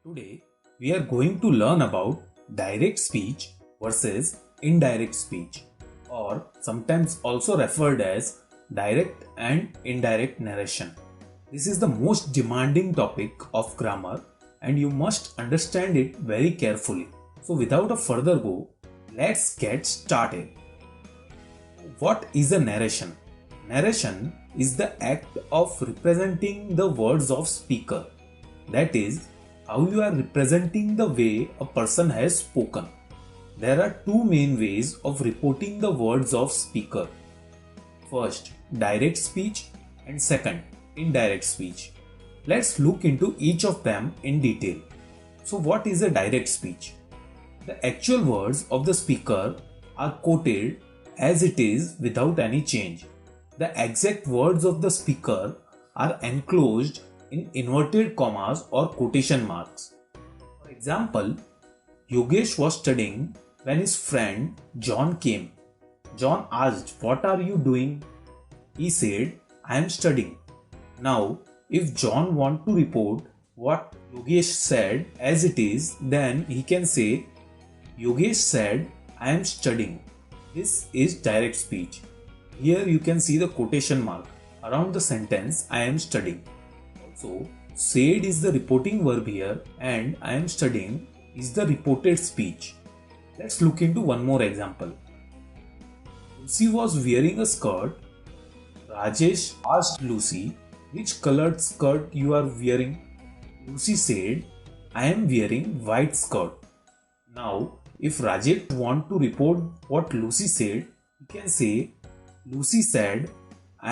Today, we are going to learn about direct speech versus indirect speech, or sometimes also referred as direct and indirect narration. This is the most demanding topic of grammar and you must understand it very carefully. So without a further go, let's get started. What is a narration? Narration is the act of representing the words of speaker. That is, how you are representing the way a person has spoken. There are two main ways of reporting the words of speaker. First, direct speech, and second, indirect speech. Let's look into each of them in detail. So what is a direct speech? The actual words of the speaker are quoted as it is without any change. The exact words of the speaker are enclosed in inverted commas or quotation marks. For example, Yogesh was studying when his friend John came. John asked, "What are you doing?" He said, "I am studying." Now, if John wants to report what Yogesh said as it is, then he can say, Yogesh said, "I am studying." This is direct speech. Here you can see the quotation mark around the sentence "I am studying." Also, said is the reporting verb here and "I am studying" is the reported speech. Let's look into one more example. Lucy was wearing a skirt. Rajesh asked Lucy, "Which colored skirt you are wearing?" Lucy said, "I am wearing white skirt." Now, if Rajesh wants to report what Lucy said, he can say, "Lucy said,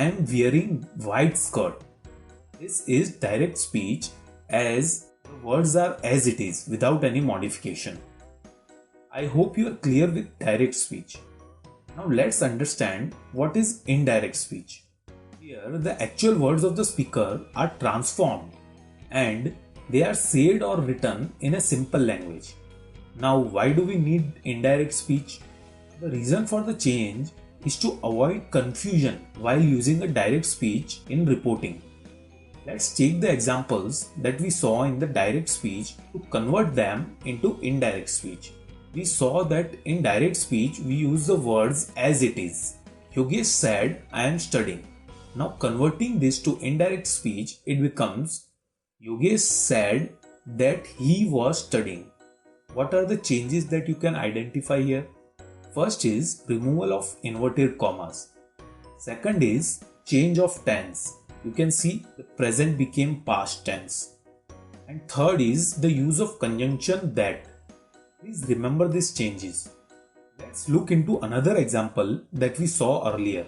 I am wearing white skirt." This is direct speech as the words are as it is without any modification. I hope you are clear with direct speech. Now let's understand what is indirect speech. Here the actual words of the speaker are transformed and they are said or written in a simple language. Now why do we need indirect speech? The reason for the change is to avoid confusion while using a direct speech in reporting. Let's take the examples that we saw in the direct speech to convert them into indirect speech. We saw that in direct speech we use the words as it is. Yogesh said, "I am studying." Now converting this to indirect speech, it becomes Yogesh said that he was studying. What are the changes that you can identify here? First is removal of inverted commas. Second is change of tense. You can see the present became past tense. And third is the use of conjunction that. Please remember these changes. Let's look into another example that we saw earlier.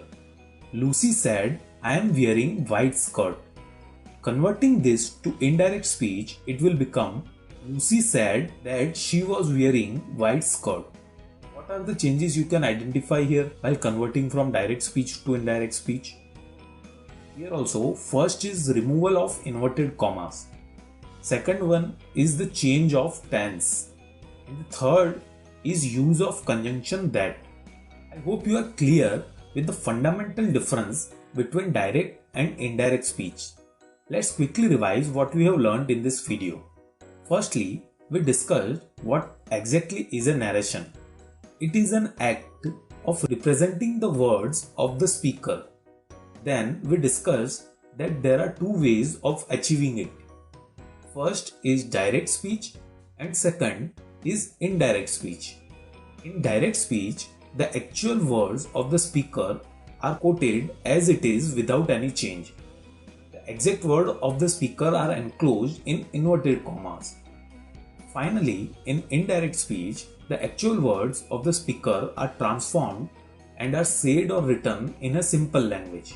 Lucy said, "I am wearing white skirt." Converting this to indirect speech, it will become Lucy said that she was wearing white skirt. What are the changes you can identify here while converting from direct speech to indirect speech? Here also, first is removal of inverted commas. Second one is the change of tense. And the third is use of conjunction that. I hope you are clear with the fundamental difference between direct and indirect speech. Let's quickly revise what we have learned in this video. Firstly, we discussed what exactly is a narration. It is an act of representing the words of the speaker. Then we discussed that there are two ways of achieving it. First is direct speech and second is indirect speech. In direct speech, the actual words of the speaker are quoted as it is without any change. The exact words of the speaker are enclosed in inverted commas. Finally, in indirect speech, the actual words of the speaker are transformed and are said or written in a simple language.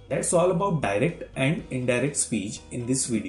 That's all about direct and indirect speech in this video.